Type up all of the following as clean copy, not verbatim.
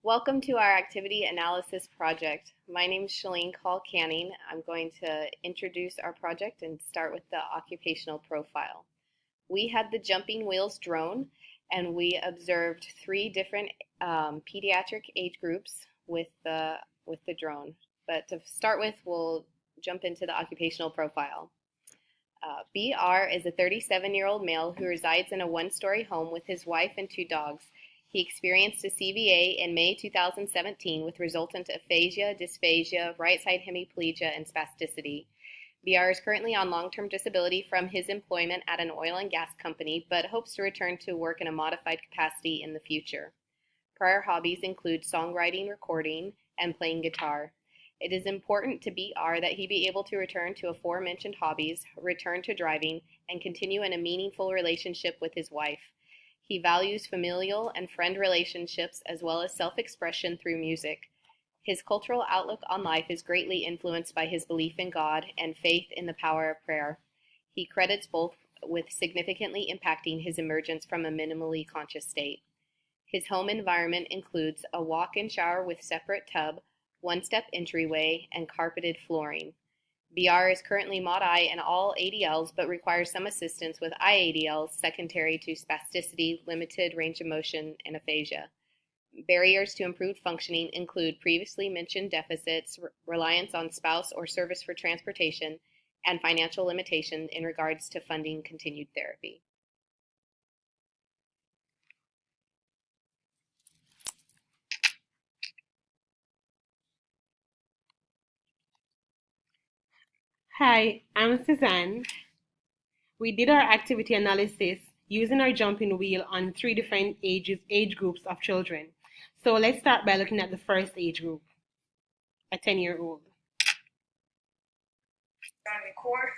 Welcome to our activity analysis project. My name is Shalene Call Canning. I'm going to introduce our project and start with the occupational profile. We had the jumping wheels drone and we observed three different pediatric age groups with the drone. But to start with, we'll jump into the occupational profile. BR is a 37-year-old male who resides in a one-story home with his wife and two dogs. He experienced a CVA in May 2017 with resultant aphasia, dysphagia, right side hemiplegia, and spasticity. BR is currently on long-term disability from his employment at an oil and gas company, but hopes to return to work in a modified capacity in the future. Prior hobbies include songwriting, recording, and playing guitar. It is important to BR that he be able to return to aforementioned hobbies, return to driving, and continue in a meaningful relationship with his wife. He values familial and friend relationships as well as self-expression through music. His cultural outlook on life is greatly influenced by his belief in God and faith in the power of prayer. He credits both with significantly impacting his emergence from a minimally conscious state. His home environment includes a walk-in shower with separate tub, one-step entryway, and carpeted flooring. BR is currently Mod-I in all ADLs, but requires some assistance with IADLs secondary to spasticity, limited range of motion, and aphasia. Barriers to improved functioning include previously mentioned deficits, reliance on spouse or service for transportation, and financial limitation in regards to funding continued therapy. Hi, I'm Suzanne. We did our activity analysis using our jumping wheel on three different age groups of children. So let's start by looking at the first age group, a 10-year-old. Record.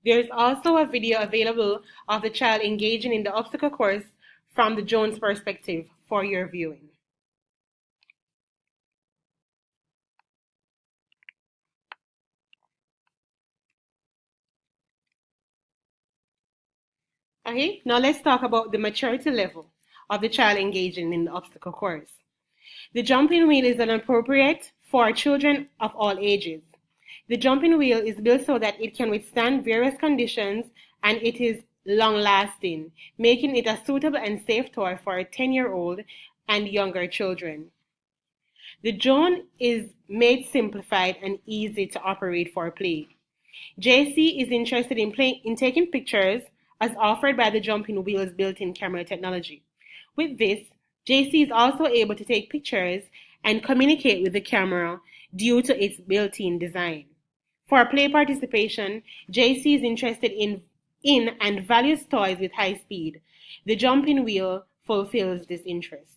There is also a video available of the child engaging in the obstacle course from the Jones perspective for your viewing. Okay, now let's talk about the maturity level of the child engaging in the obstacle course. The jumping wheel is appropriate for children of all ages. The jumping wheel is built so that it can withstand various conditions and it is long-lasting, making it a suitable and safe toy for a 10-year-old and younger children. The drone is made simplified and easy to operate for play. JC is interested in taking pictures as offered by the jumping wheel's built-in camera technology. With this, JC is also able to take pictures and communicate with the camera due to its built-in design. For play participation, JC is interested in and values toys with high speed. The jumping wheel fulfills this interest.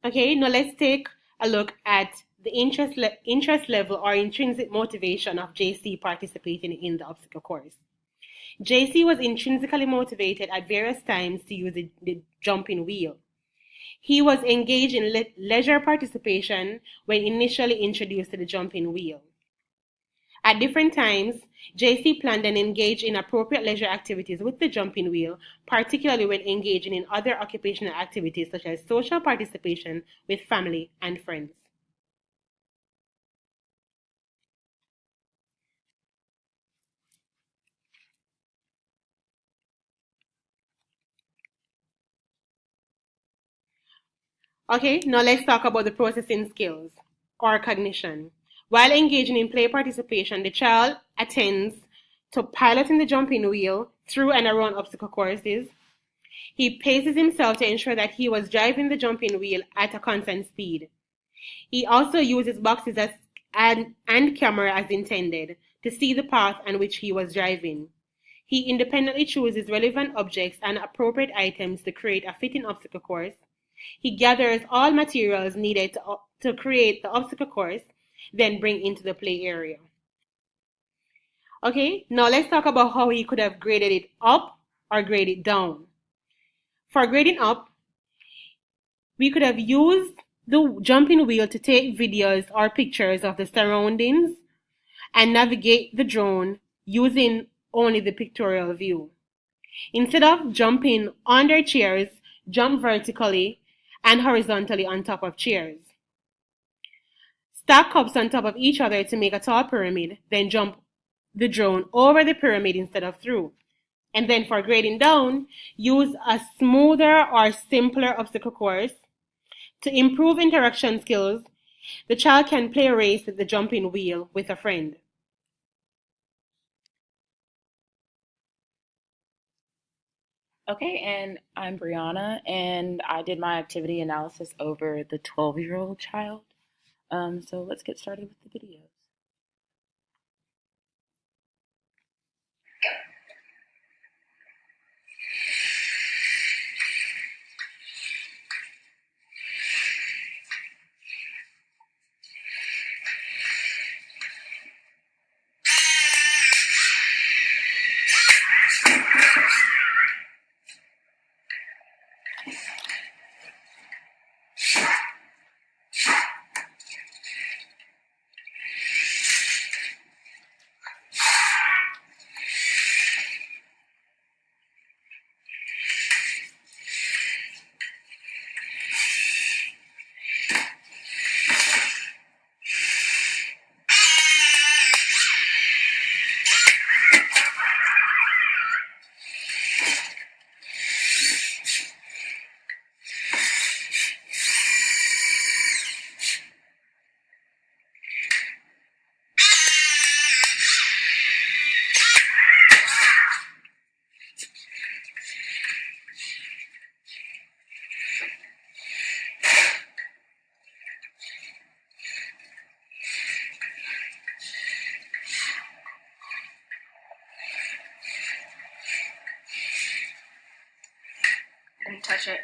Okay, now let's take a look at the interest level or intrinsic motivation of JC participating in the obstacle course. JC was intrinsically motivated at various times to use the jumping wheel. He was engaged in leisure participation when initially introduced to the jumping wheel. At different times, JC planned and engaged in appropriate leisure activities with the jumping wheel, particularly when engaging in other occupational activities such as social participation with family and friends. Okay, now let's talk about the processing skills or cognition. While engaging in play participation, the child attends to piloting the jumping wheel through and around obstacle courses. He paces himself to ensure that he was driving the jumping wheel at a constant speed. He also uses boxes and camera as intended to see the path on which he was driving. He independently chooses relevant objects and appropriate items to create a fitting obstacle course. He gathers all materials needed to create the obstacle course, then bring into the play area. Okay, now let's talk about how he could have graded it up or graded it down. For grading up, we could have used the jumping wheel to take videos or pictures of the surroundings and navigate the drone using only the pictorial view. Instead of jumping under chairs, jump vertically and horizontally on top of chairs. Stack cups on top of each other to make a tall pyramid, then jump the drone over the pyramid instead of through. And then for grading down, use a smoother or simpler obstacle course. To improve interaction skills, the child can play a race with the jumping wheel with a friend. Okay, and I'm Brianna, and I did my activity analysis over the 12-year-old child. So let's get started with the videos. Didn't touch it.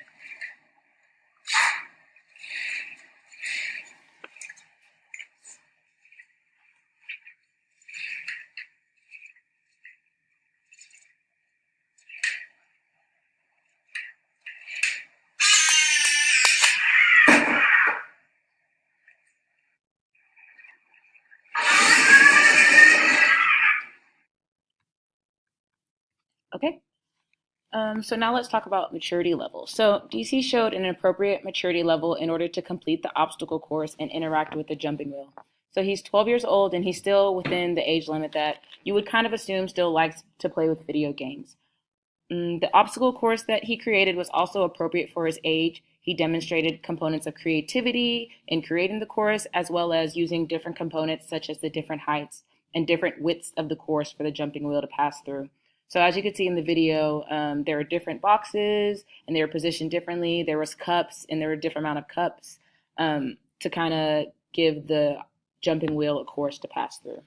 Okay. So now let's talk about maturity level. So DC showed an appropriate maturity level in order to complete the obstacle course and interact with the jumping wheel. So he's 12 years old and he's still within the age limit that you would kind of assume still likes to play with video games. The obstacle course that he created was also appropriate for his age. He demonstrated components of creativity in creating the course, as well as using different components such as the different heights and different widths of the course for the jumping wheel to pass through. So as you can see in the video, there are different boxes and they were positioned differently. There was cups and there were a different amount of cups to kind of give the jumping wheel a course to pass through.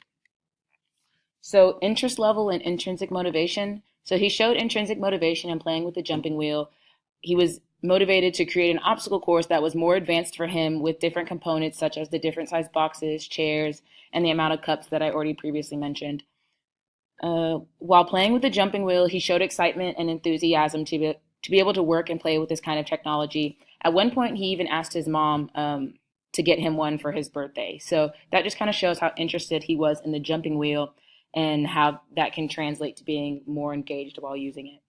So interest level and intrinsic motivation. So he showed intrinsic motivation in playing with the jumping wheel. He was motivated to create an obstacle course that was more advanced for him with different components such as the different size boxes, chairs, and the amount of cups that I already previously mentioned. While playing with the jumping wheel, he showed excitement and enthusiasm to be able to work and play with this kind of technology. At one point, he even asked his mom to to get him one for his birthday. So that just kind of shows how interested he was in the jumping wheel and how that can translate to being more engaged while using it.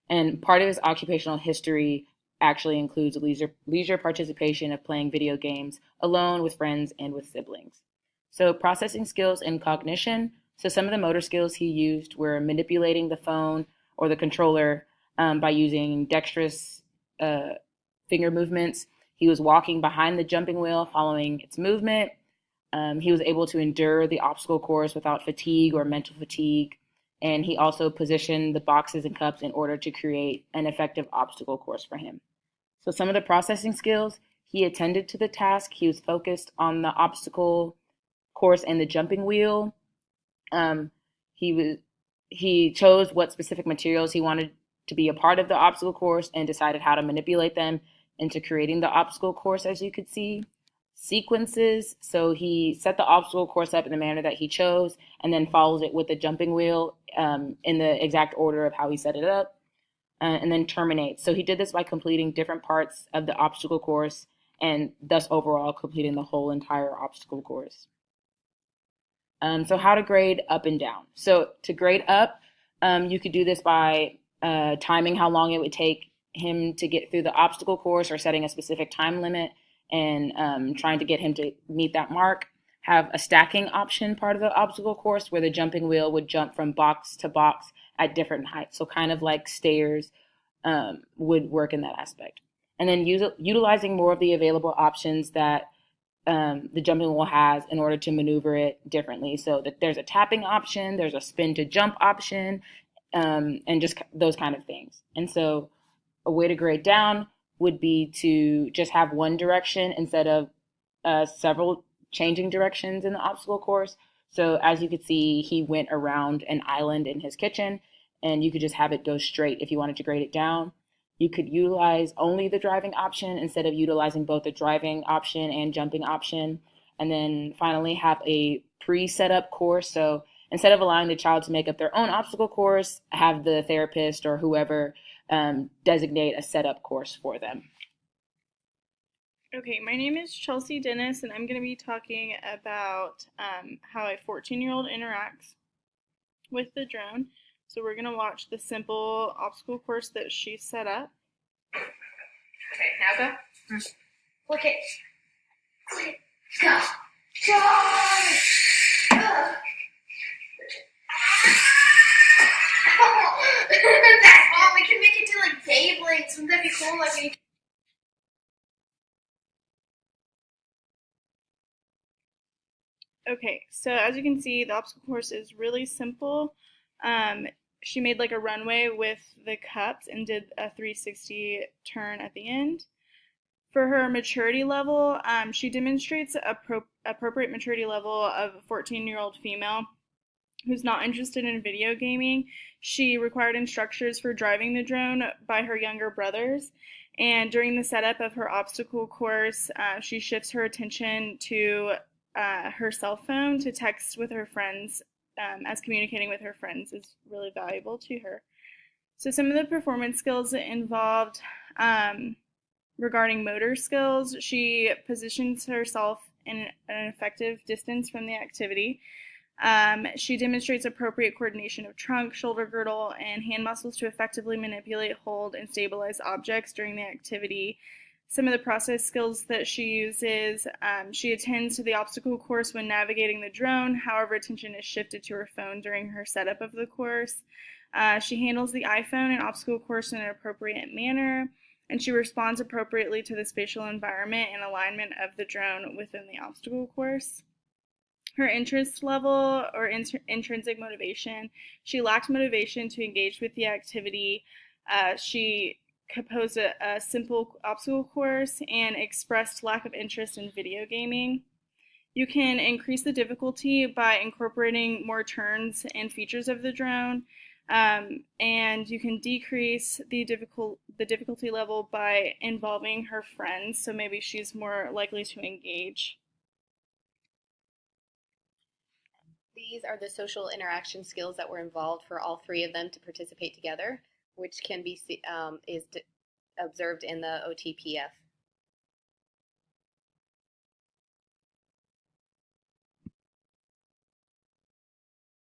And part of his occupational history actually includes leisure participation of playing video games alone, with friends, and with siblings. So processing skills and cognition. So some of the motor skills he used were manipulating the phone or the controller by using dexterous finger movements. He was walking behind the jumping wheel, following its movement. He was able to endure the obstacle course without fatigue or mental fatigue. And he also positioned the boxes and cups in order to create an effective obstacle course for him. So some of the processing skills, he attended to the task. He was focused on the obstacle course and the jumping wheel. He chose what specific materials he wanted to be a part of the obstacle course and decided how to manipulate them into creating the obstacle course, as you could see. Sequences, so he set the obstacle course up in the manner that he chose and then follows it with the jumping wheel in the exact order of how he set it up. And then terminate. So he did this by completing different parts of the obstacle course and thus overall completing the whole entire obstacle course. So how to grade up and down. So to grade up, you could do this by timing how long it would take him to get through the obstacle course or setting a specific time limit and trying to get him to meet that mark. Have a stacking option part of the obstacle course where the jumping wheel would jump from box to box at different heights. So kind of like stairs would work in that aspect. And then utilizing more of the available options that the jumping wheel has in order to maneuver it differently. So that there's a tapping option, there's a spin to jump option, and just those kind of things. And so a way to grade down would be to just have one direction instead of several changing directions in the obstacle course. So as you could see, he went around an island in his kitchen, and you could just have it go straight if you wanted to grade it down. You could utilize only the driving option instead of utilizing both the driving option and jumping option. And then finally have a pre-set up course. So instead of allowing the child to make up their own obstacle course, have the therapist or whoever designate a setup course for them. Okay, my name is Chelsea Dennis, and I'm going to be talking about how a 14-year-old interacts with the drone. So we're going to watch the simple obstacle course that she set up. Okay, now go. Click it. Click. Go. Go. That's all. We can make it do like Beyblades. Wouldn't that be cool? Like Okay, so as you can see, the obstacle course is really simple. She made like a runway with the cups and did a 360 turn at the end. For her maturity level, she demonstrates appropriate maturity level of a 14-year-old female who's not interested in video gaming. She required instructors for driving the drone by her younger brothers. And during the setup of her obstacle course, she shifts her attention to her cell phone to text with her friends, as communicating with her friends is really valuable to her. So some of the performance skills involved regarding motor skills, she positions herself in an effective distance from the activity. She demonstrates appropriate coordination of trunk, shoulder girdle, and hand muscles to effectively manipulate, hold, and stabilize objects during the activity. Some of the process skills that she uses, she attends to the obstacle course when navigating the drone. However, attention is shifted to her phone during her setup of the course. She handles the iPhone and obstacle course in an appropriate manner, and she responds appropriately to the spatial environment and alignment of the drone within the obstacle course. Her interest level or intrinsic motivation, she lacked motivation to engage with the activity. She composed a simple obstacle course and expressed lack of interest in video gaming. You can increase the difficulty by incorporating more turns and features of the drone, and you can decrease the difficulty level by involving her friends, so maybe she's more likely to engage. These are the social interaction skills that were involved for all three of them to participate together, which can be observed in the OTPF.